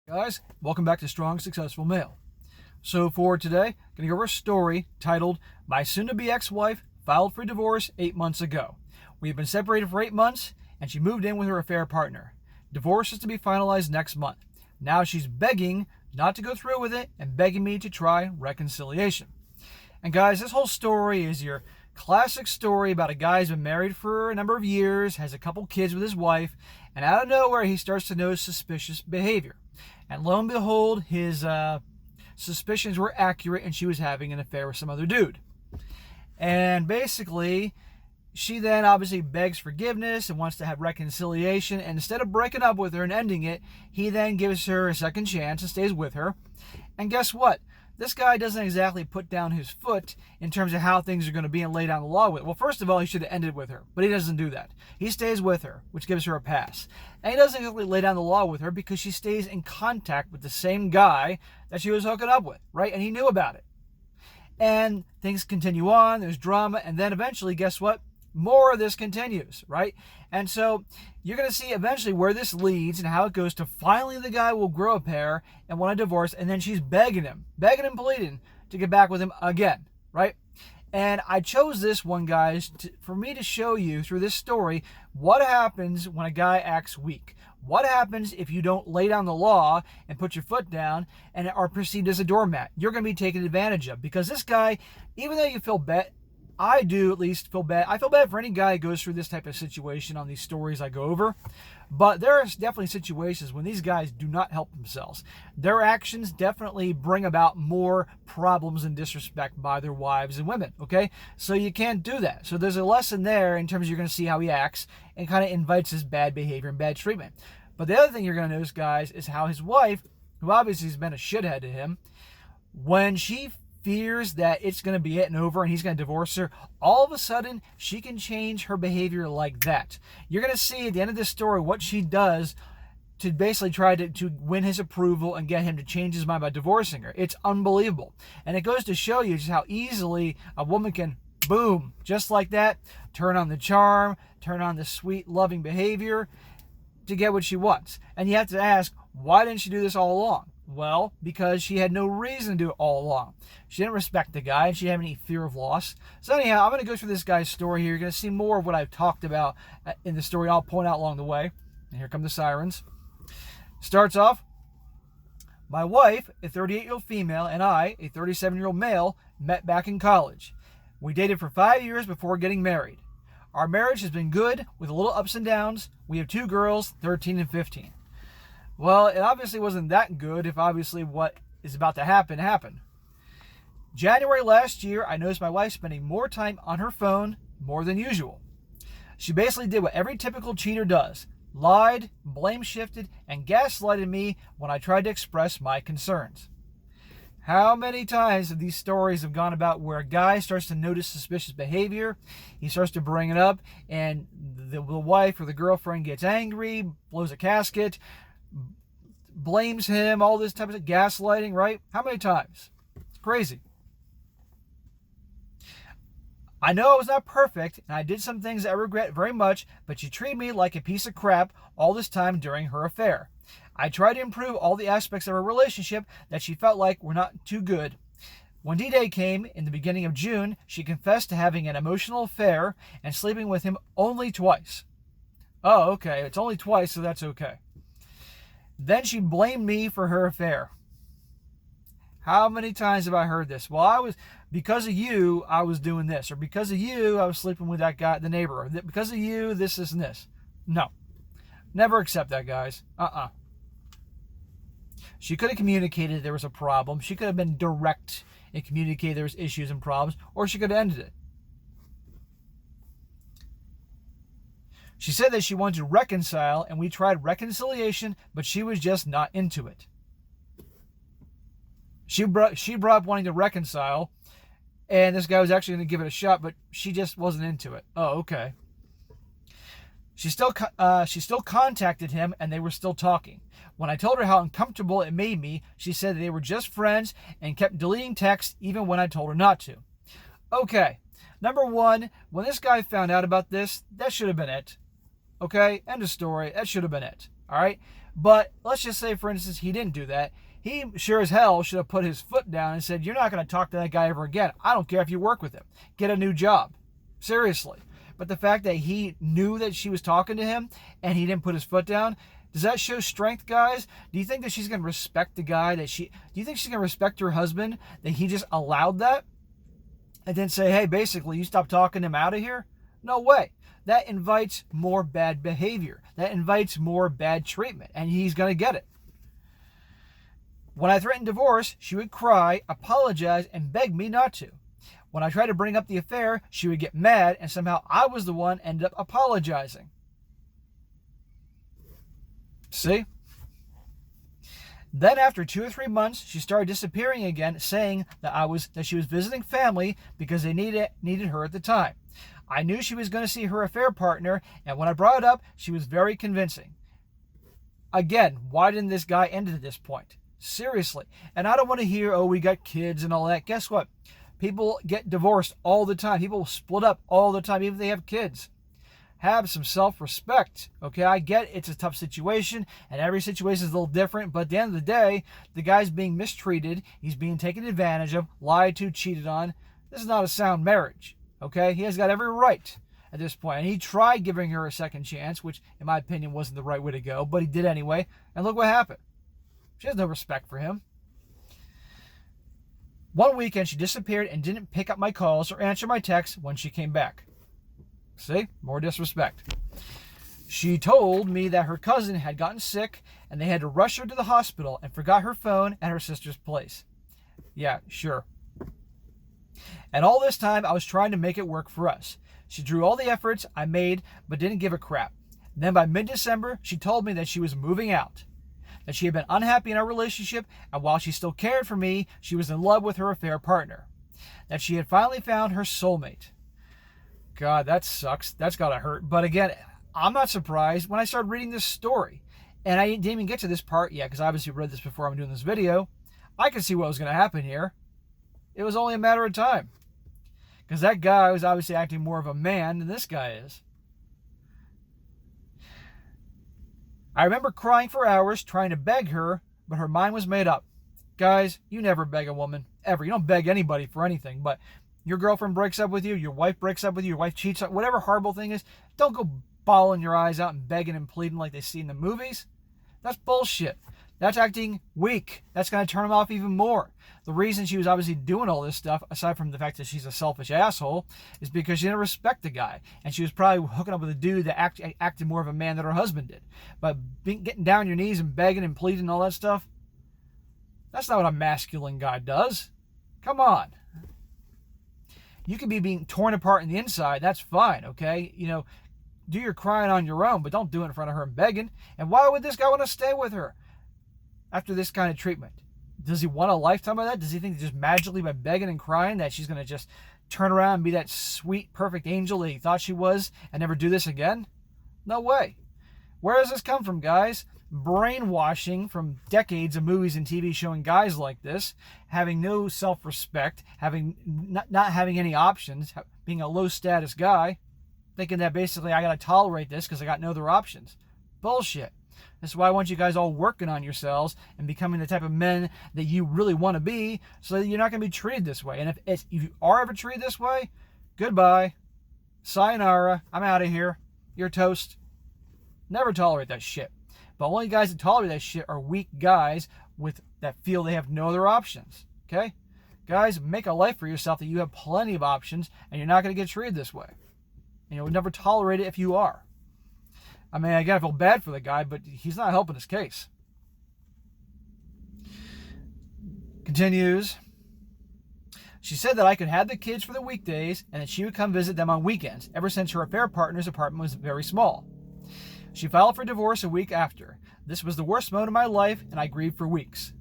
Guys, welcome back to Strong Successful Male. So for today, I'm going to go over a story titled My Soon-to-Be Ex-Wife Filed for Divorce 8 Months Ago. We've been separated for 8 months, and she moved in with her affair partner. Divorce is to be finalized next month. Now she's begging not to go through with it and begging me to try reconciliation. And guys, this whole story is your classic story about a guy who's been married for a number of years, has a couple kids with his wife, and out of nowhere he starts to notice suspicious behavior. And lo and behold, his suspicions were accurate and she was having an affair with some other dude. And basically, she then obviously begs forgiveness and wants to have reconciliation. And instead of breaking up with her and ending it, he then gives her a second chance and stays with her. And guess what? This guy doesn't exactly put down his foot in terms of how things are going to be and lay down the law with it. Well, first of all, he should have ended with her, but he doesn't do that. He stays with her, which gives her a pass. And he doesn't exactly lay down the law with her because she stays in contact with the same guy that she was hooking up with, right? And he knew about it. And things continue on, there's drama, and then eventually, guess what? More of this continues, right? And so you're going to see eventually where this leads and how it goes to finally the guy will grow a pair and want a divorce, and then she's begging him, pleading to get back with him again, right? And I chose this one, guys, for me to show you through this story what happens when a guy acts weak. What happens if you don't lay down the law and put your foot down and are perceived as a doormat? You're going to be taken advantage of because this guy, even though you feel bad, I do at least feel bad. I feel bad for any guy who goes through this type of situation on these stories I go over. But there are definitely situations when these guys do not help themselves. Their actions definitely bring about more problems and disrespect by their wives and women, okay? So you can't do that. So there's a lesson there in terms of you're going to see how he acts and kind of invites his bad behavior and bad treatment. But the other thing you're going to notice, guys, is how his wife, who obviously has been a shithead to him, when she fears that it's going to be it and over and he's going to divorce her, all of a sudden she can change her behavior like that. You're going to see at the end of this story what she does to basically try to win his approval and get him to change his mind by divorcing her. It's unbelievable. And it goes to show you just how easily a woman can, boom, just like that, turn on the charm, turn on the sweet, loving behavior to get what she wants. And you have to ask, why didn't she do this all along? Well, because she had no reason to do it all along. She didn't respect the guy, and she didn't have any fear of loss. So anyhow, I'm going to go through this guy's story here. You're going to see more of what I've talked about in the story. I'll point out along the way. And here come the sirens. Starts off, my wife, a 38-year-old female, and I, a 37-year-old male, met back in college. We dated for 5 years before getting married. Our marriage has been good with a little ups and downs. We have 2 girls, 13 and 15. Well, it obviously wasn't that good if obviously what is about to happen happened. January last year, I noticed my wife spending more time on her phone more than usual. She basically did what every typical cheater does. Lied, blame shifted, and gaslighted me when I tried to express my concerns. How many times have these stories have gone about where a guy starts to notice suspicious behavior, he starts to bring it up, and the wife or the girlfriend gets angry, blows a gasket, blames him, all this type of gaslighting, right? How many times? It's crazy. I know I was not perfect, and I did some things that I regret very much, but she treated me like a piece of crap all this time during her affair. I tried to improve all the aspects of our relationship that she felt like were not too good. When D-Day came in the beginning of June, she confessed to having an emotional affair and sleeping with him only twice. Oh, okay, it's only twice, so that's okay. Then she blamed me for her affair. How many times have I heard this? Well, because of you, I was doing this. Or because of you, I was sleeping with that guy, the neighbor. Or because of you, this, and this. No. Never accept that, guys. She could have communicated there was a problem. She could have been direct and communicated there was issues and problems. Or she could have ended it. She said that she wanted to reconcile, and we tried reconciliation, but she was just not into it. She brought up wanting to reconcile, and this guy was actually going to give it a shot, but she just wasn't into it. Oh, okay. She still contacted him, and they were still talking. When I told her how uncomfortable it made me, she said they were just friends and kept deleting texts even when I told her not to. Okay, number one, when this guy found out about this, that should have been it. Okay, end of story. That should have been it. All right. But let's just say, for instance, he didn't do that. He sure as hell should have put his foot down and said, you're not going to talk to that guy ever again. I don't care if you work with him. Get a new job. Seriously. But the fact that he knew that she was talking to him and he didn't put his foot down, does that show strength, guys? Do you think that she's going to respect the guy do you think she's going to respect her husband that he just allowed that? And then say, hey, basically, you stop talking him out of here? No way. That invites more bad behavior. That invites more bad treatment. And he's going to get it. When I threatened divorce, she would cry, apologize, and beg me not to. When I tried to bring up the affair, she would get mad, and somehow I was the one ended up apologizing. See? Then after 2 or 3 months, she started disappearing again, saying that she was visiting family because they needed her at the time. I knew she was going to see her affair partner, and when I brought it up, she was very convincing. Again, why didn't this guy end it at this point? Seriously. And I don't want to hear, oh, we got kids and all that. Guess what? People get divorced all the time. People split up all the time, even if they have kids. Have some self-respect, okay? I get it's a tough situation, and every situation is a little different, but at the end of the day, the guy's being mistreated, he's being taken advantage of, lied to, cheated on. This is not a sound marriage, okay? He has got every right at this point, and he tried giving her a second chance, which, in my opinion, wasn't the right way to go, but he did anyway, and look what happened. She has no respect for him. One weekend, she disappeared and didn't pick up my calls or answer my texts when she came back. See? More disrespect. She told me that her cousin had gotten sick and they had to rush her to the hospital and forgot her phone at her sister's place. Yeah, sure. And all this time, I was trying to make it work for us. She drew all the efforts I made but didn't give a crap. Then by mid-December, she told me that she was moving out, that she had been unhappy in our relationship, and while she still cared for me, she was in love with her affair partner, that she had finally found her soulmate. God, that sucks. That's gotta hurt. But again, I'm not surprised when I started reading this story, and I didn't even get to this part yet because I obviously read this before I'm doing this video. I could see what was going to happen here. It was only a matter of time, because that guy was obviously acting more of a man than this guy is. I remember crying for hours trying to beg her, but her mind was made up. Guys, you never beg a woman, ever. You don't beg anybody for anything, but your girlfriend breaks up with you, your wife breaks up with you, your wife cheats, whatever horrible thing is, don't go bawling your eyes out and begging and pleading like they see in the movies. That's bullshit. That's acting weak. That's going to turn them off even more. The reason she was obviously doing all this stuff, aside from the fact that she's a selfish asshole, is because she didn't respect the guy. And she was probably hooking up with a dude that acted more of a man than her husband did. But getting down on your knees and begging and pleading and all that stuff, that's not what a masculine guy does. Come on. You can be being torn apart in the inside. That's fine, okay? You know, do your crying on your own, but don't do it in front of her and begging. And why would this guy want to stay with her after this kind of treatment? Does he want a lifetime of that? Does he think just magically by begging and crying that she's going to just turn around and be that sweet, perfect angel that he thought she was and never do this again? No way. Where does this come from, guys? Brainwashing from decades of movies and TV showing guys like this, having no self-respect, not having any options, being a low-status guy, thinking that basically I got to tolerate this because I got no other options. Bullshit. That's why I want you guys all working on yourselves and becoming the type of men that you really want to be, so that you're not going to be treated this way. And if you are ever treated this way, goodbye. Sayonara. I'm out of here. You're toast. Never tolerate that shit. But only guys that tolerate that shit are weak guys that feel they have no other options. Okay? Guys, make a life for yourself that you have plenty of options and you're not going to get treated this way. And you'll never tolerate it if you are. I mean, I gotta feel bad for the guy, but he's not helping his case. Continues. She said that I could have the kids for the weekdays and that she would come visit them on weekends, ever since her affair partner's apartment was very small. She filed for divorce a week after. This was the worst moment of my life, and I grieved for weeks.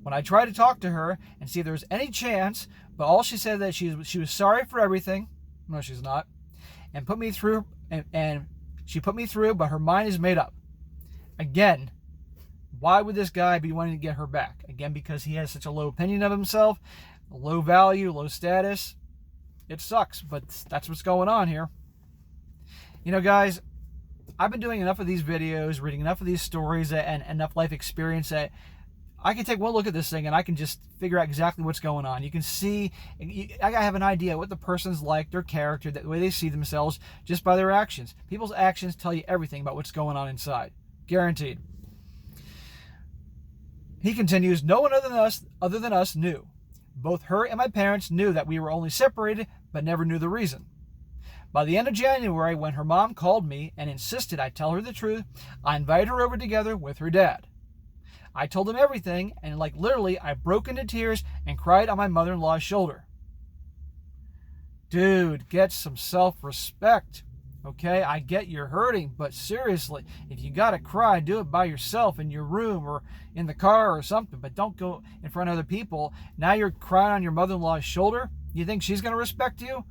When I tried to talk to her and see if there was any chance, but all she said that she was sorry for everything. No, she's not. And put me through, and she put me through, but her mind is made up. Again, why would this guy be wanting to get her back? Again, because he has such a low opinion of himself, low value, low status. It sucks, but that's what's going on here. You know, guys, I've been doing enough of these videos, reading enough of these stories, and enough life experience that I can take one look at this thing and I can just figure out exactly what's going on. You can see, I have an idea what the person's like, their character, the way they see themselves, just by their actions. People's actions tell you everything about what's going on inside. Guaranteed. He continues, no one other than us knew. Both her and my parents knew that we were only separated, but never knew the reason. By the end of January, when her mom called me and insisted I tell her the truth, I invited her over together with her dad. I told him everything, and like literally, I broke into tears and cried on my mother-in-law's shoulder. Dude, get some self-respect. Okay, I get you're hurting, but seriously, if you gotta cry, do it by yourself in your room or in the car or something, but don't go in front of other people. Now you're crying on your mother-in-law's shoulder? You think she's gonna respect you?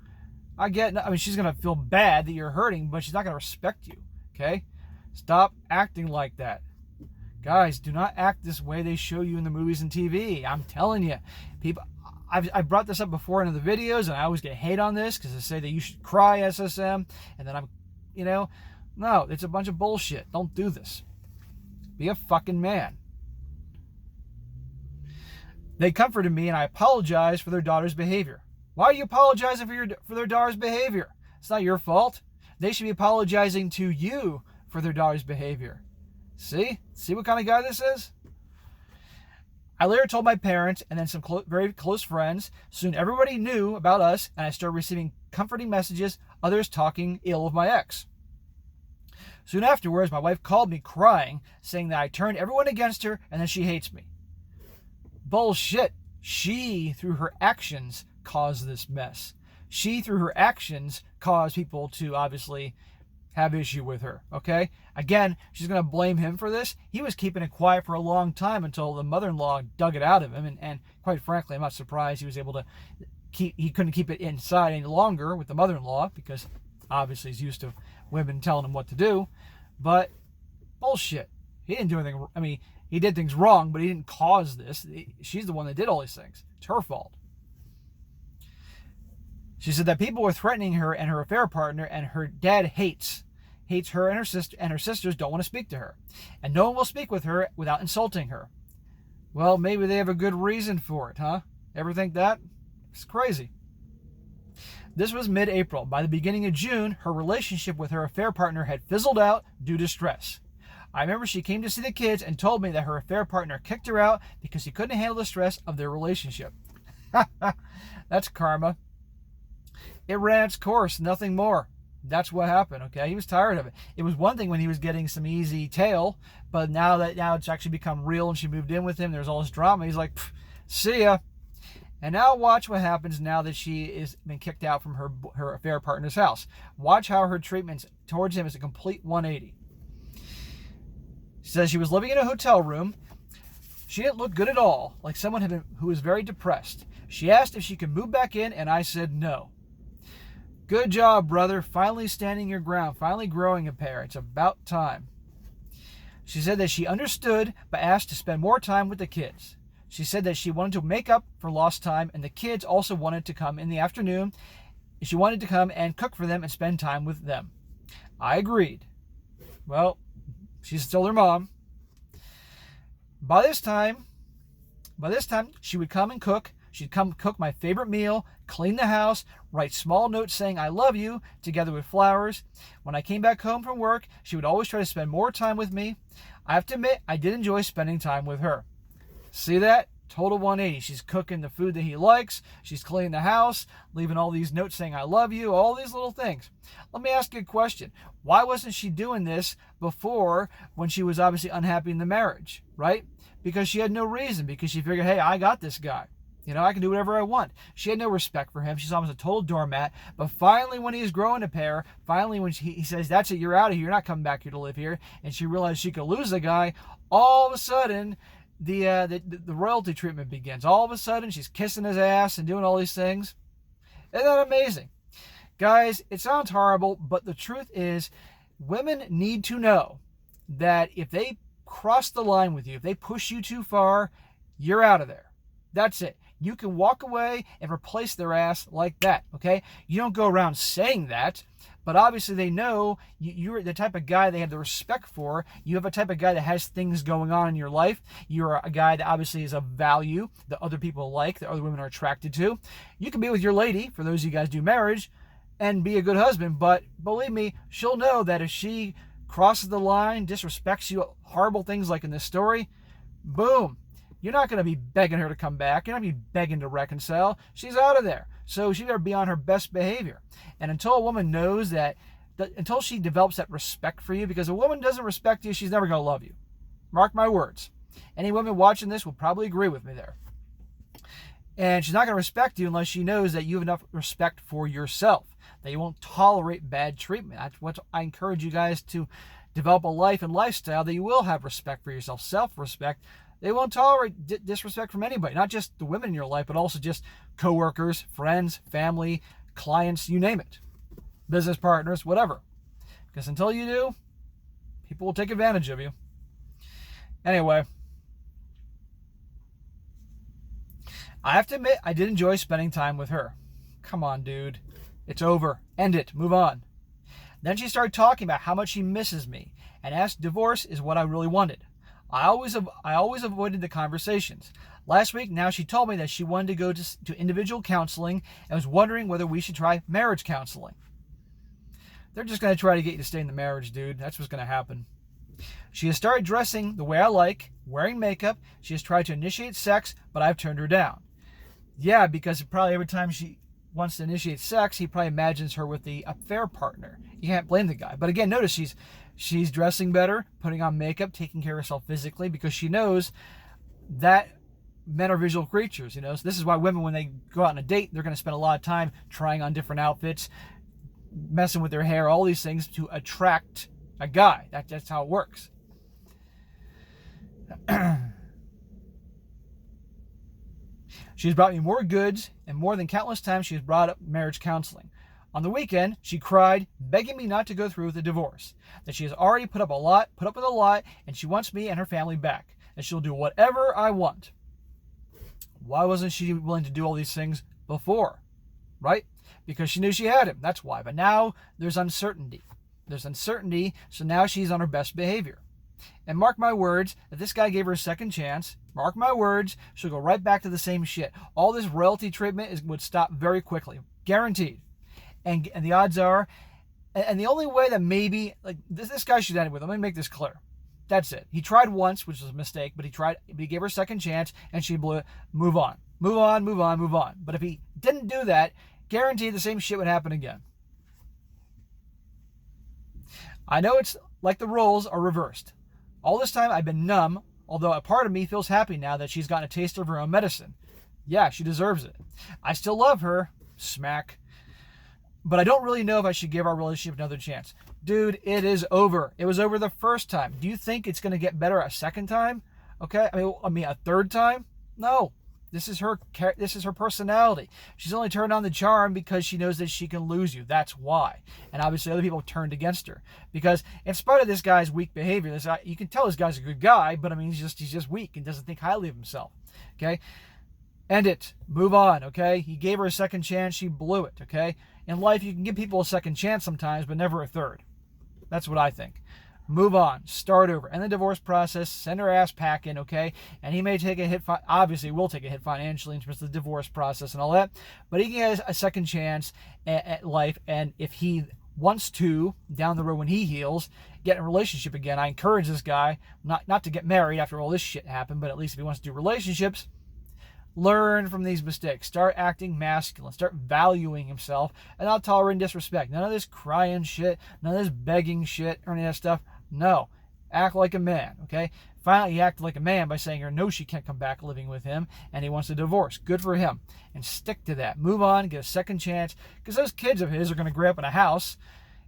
I mean, she's gonna feel bad that you're hurting, but she's not gonna respect you, okay? Stop acting like that. Guys, do not act this way they show you in the movies and TV. I'm telling you, people. I've brought this up before in the videos, and I always get hate on this because they say that you should cry SSM, and then no, it's a bunch of bullshit. Don't do this. Be a fucking man. They comforted me, and I apologized for their daughter's behavior. Why are you apologizing for their daughter's behavior? It's not your fault. They should be apologizing to you for their daughter's behavior. See what kind of guy this is? I later told my parents and then some very close friends. Soon everybody knew about us, and I started receiving comforting messages, others talking ill of my ex. Soon afterwards, my wife called me crying, saying that I turned everyone against her and that she hates me. Bullshit. She, through her actions, caused this mess. She, through her actions, caused people to obviously have issue with her, okay? Again, she's going to blame him for this. He was keeping it quiet for a long time until the mother-in-law dug it out of him, and quite frankly, I'm not surprised he was able to he couldn't keep it inside any longer with the mother-in-law because obviously he's used to women telling him what to do, but bullshit. He didn't do anything, I mean, he did things wrong, but he didn't cause this. She's the one that did all these things. It's her fault. She said that people were threatening her and her affair partner, and her dad hates her, and her sisters don't want to speak to her. And no one will speak with her without insulting her. Well, maybe they have a good reason for it, huh? Ever think that? It's crazy. This was mid-April. By the beginning of June, her relationship with her affair partner had fizzled out due to stress. I remember she came to see the kids and told me that her affair partner kicked her out because he couldn't handle the stress of their relationship. That's karma. It ran its course, nothing more. That's what happened, okay? He was tired of it. It was one thing when he was getting some easy tail, but now it's actually become real and she moved in with him, there's all this drama. He's like, see ya. And now watch what happens now that she is been kicked out from her affair partner's house. Watch how her treatment towards him is a complete 180. She says she was living in a hotel room. She didn't look good at all, like someone who was very depressed. She asked if she could move back in, and I said no. Good job, brother. Finally standing your ground. Finally growing a pair. It's about time. She said that she understood, but asked to spend more time with the kids. She said that she wanted to make up for lost time, and the kids also wanted to come in the afternoon. She wanted to come and cook for them and spend time with them. I agreed. Well, she's still their mom. By this time, she would come and cook. She'd come cook my favorite meal, clean the house, write small notes saying I love you, together with flowers. When I came back home from work, she would always try to spend more time with me. I have to admit, I did enjoy spending time with her. See that? Total 180. She's cooking the food that he likes. She's cleaning the house, leaving all these notes saying I love you, all these little things. Let me ask you a question. Why wasn't she doing this before when she was obviously unhappy in the marriage, right? Because she had no reason, because she figured, hey, I got this guy. I can do whatever I want. She had no respect for him. She's almost a total doormat. But finally, when he's growing a pair, finally when he says, that's it, you're out of here, you're not coming back here to live here, and she realized she could lose the guy, all of a sudden, the royalty treatment begins. All of a sudden, she's kissing his ass and doing all these things. Isn't that amazing? Guys, it sounds horrible, but the truth is, women need to know that if they cross the line with you, if they push you too far, you're out of there. That's it. You can walk away and replace their ass like that, okay? You don't go around saying that, But obviously they know you're the type of guy they have the respect for. You have a type of guy that has things going on in your life. You're a guy that obviously is of value, that other people like, that other women are attracted to. You can be with your lady, for those of you guys do marriage, and be a good husband. But believe me, she'll know that if she crosses the line, disrespects you, horrible things like in this story, boom. You're not going to be begging her to come back. You're not going to be begging to reconcile. She's out of there. So she better be on her best behavior. And until a woman knows that, until she develops that respect for you, because a woman doesn't respect you, she's never going to love you. Mark my words. Any woman watching this will probably agree with me there. And she's not going to respect you unless she knows that you have enough respect for yourself, that you won't tolerate bad treatment. That's what I encourage you guys to develop a life and lifestyle that you will have respect for yourself, self-respect. They won't tolerate disrespect from anybody, not just the women in your life, but also just coworkers, friends, family, clients, you name it, business partners, whatever. Because until you do, people will take advantage of you. Anyway, I have to admit, I did enjoy spending time with her. Come on, dude. It's over. End it. Move on. Then she started talking about how much she misses me and asked divorce is what I really wanted. I always avoided the conversations. Last week, now she told me that she wanted to go to individual counseling and was wondering whether we should try marriage counseling. They're just going to try to get you to stay in the marriage, dude. That's what's going to happen. She has started dressing the way I like, wearing makeup. She has tried to initiate sex, but I've turned her down. Yeah, because probably every time she wants to initiate sex, he probably imagines her with the affair partner. You can't blame the guy. But again, notice she's dressing better, putting on makeup, taking care of herself physically, because she knows that men are visual creatures, you know. So this is why women, when they go out on a date, they're going to spend a lot of time trying on different outfits, messing with their hair, all these things to attract a guy. That's how it works. She's brought me more goods, and more than countless times she has brought up marriage counseling. On the weekend, she cried, begging me not to go through with the divorce, that she has already put up with a lot, and she wants me and her family back, and she'll do whatever I want. Why wasn't she willing to do all these things before? Right? Because she knew she had him. That's why. But now there's uncertainty. So now she's on her best behavior. And mark my words, if this guy gave her a second chance, mark my words, she'll go right back to the same shit. All this royalty treatment would stop very quickly. Guaranteed. And the odds are, and the only way that maybe, like, this guy should end with, let me make this clear. That's it. He tried once, which was a mistake, but he gave her a second chance, and she blew it. Move on. But if he didn't do that, guaranteed the same shit would happen again. I know it's like the roles are reversed. All this time I've been numb, although a part of me feels happy now that she's gotten a taste of her own medicine. Yeah, she deserves it. I still love her. Smack. But I don't really know if I should give our relationship another chance. Dude, it is over. It was over the first time. Do you think it's going to get better a second time? Okay? I mean a third time? No. This is her personality. She's only turned on the charm because she knows that she can lose you. That's why. And obviously other people have turned against her. Because in spite of this guy's weak behavior, you can tell this guy's a good guy, but I mean he's just weak and doesn't think highly of himself. Okay? End it. Move on, okay? He gave her a second chance. She blew it, okay? In life, you can give people a second chance sometimes, but never a third. That's what I think. Move on. Start over. End the divorce process. Send her ass packing, okay? And he may take a hit, obviously will take a hit financially in terms of the divorce process and all that, but he can get a second chance at life, and if he wants to, down the road when he heals, get in a relationship again, I encourage this guy not to get married after all this shit happened, but at least if he wants to do relationships, learn from these mistakes. Start acting masculine. Start valuing himself and not tolerating disrespect. None of this crying shit. None of this begging shit or any of that stuff. No. Act like a man, okay? Finally, he acted like a man by saying her no, she can't come back living with him, and he wants a divorce. Good for him. And stick to that. Move on. Get a second chance. Because those kids of his are going to grow up in a house.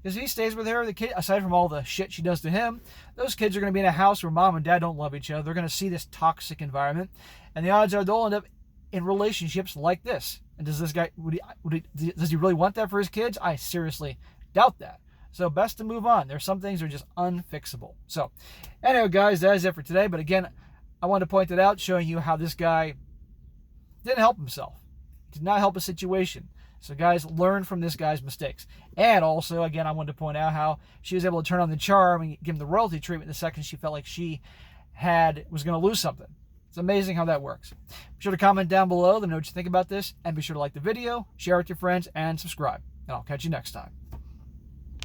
Because if he stays with her, the kid, aside from all the shit she does to him, those kids are going to be in a house where mom and dad don't love each other. They're going to see this toxic environment. And the odds are they'll end up in relationships like this. And does this guy, does he really want that for his kids? I seriously doubt that. So best to move on. There's some things that are just unfixable. So anyway, guys, that is it for today. But again, I wanted to point it out, showing you how this guy didn't help himself. Did not help a situation. So guys, learn from this guy's mistakes. And also, again, I wanted to point out how she was able to turn on the charm and give him the royalty treatment the second she felt like she was going to lose something. It's amazing how that works. Be sure to comment down below, let me know what you think about this, and be sure to like the video, share it with your friends, and subscribe. And I'll catch you next time.